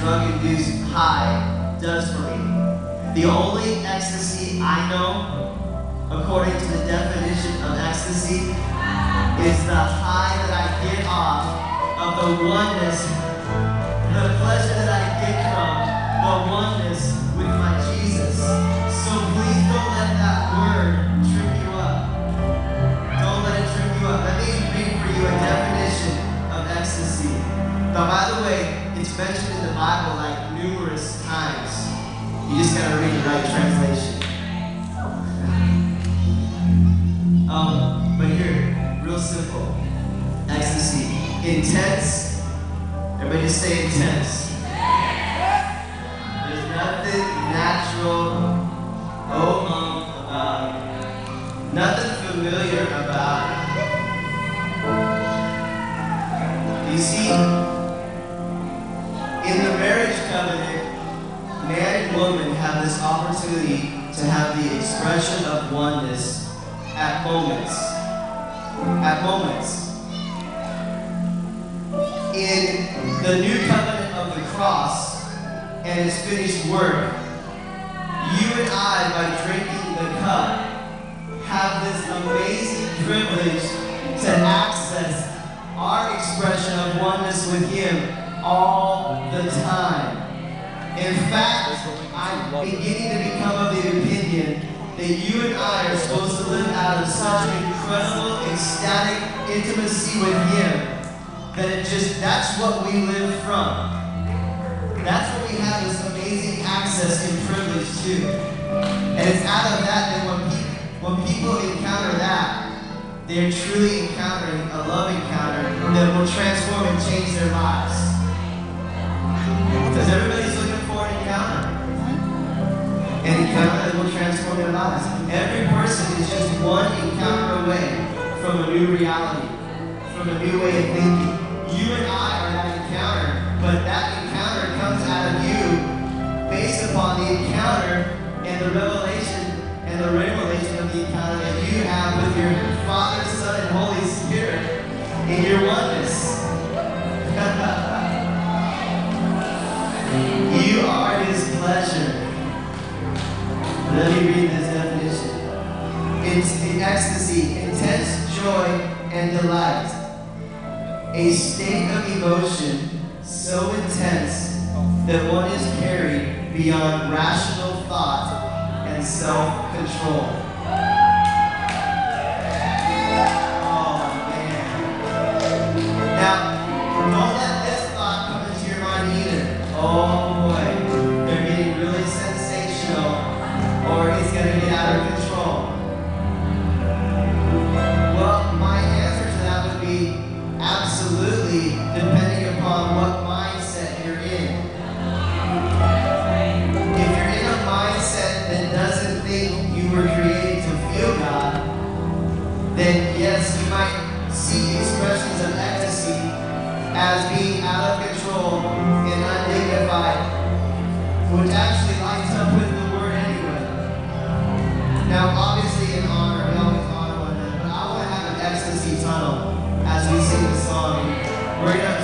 drug-induced high does for me. The only ecstasy I know, according to the definition of ecstasy, is the high that I get off of the oneness, the pleasure that I get from the oneness with my Jesus. So please don't let that word trip you up. Don't let it trip you up. Let me read for you a definition of ecstasy. Now, by the way, it's mentioned in the Bible like numerous times. You just gotta read the right translation. But here, real simple. Ecstasy. Intense. Everybody just say intense. There's nothing natural, about it. Nothing familiar about it. You see, in the marriage covenant, man and woman have this opportunity to have the expression of oneness at moments. At moments. In the new covenant of the cross and its finished work, you and I, by drinking the cup, have this amazing privilege to access our expression of oneness with Him all the time. In fact, I'm beginning to become of the opinion that you and I are supposed to live out of such incredible, ecstatic intimacy with Him that that's what we live from. That's what we have this amazing access and privilege to. And it's out of that when people encounter that, they're truly encountering a love encounter that will transform and change their lives. Because everybody's looking for an encounter. An encounter that will transform their lives. Every person is just one encounter away from a new reality, from a new way of thinking. You and I are that encounter, but that encounter comes out of you based upon the encounter and the revelation and the revelation of the encounter that you have with your Father, Son, and Holy Spirit in your oneness. You are His pleasure. Let me read this definition. It's in ecstasy, intense joy and delight. A state of emotion so intense that one is carried beyond rational thought and self-control. Oh, man. Now, don't let this thought come into your mind either. Oh, boy. They're getting really sensational, or it's going to get out of control. Well, my answer to that would be absolutely, depending upon what mindset you're in. If you're in a mindset that doesn't think you were created to feel God, then yes, you might see expressions of ecstasy as being out of control and undignified, which actually lines up with the word anyway. Now, obviously in honor, we always honor one another, but I want to have an ecstasy tunnel as we sing the song. We're going to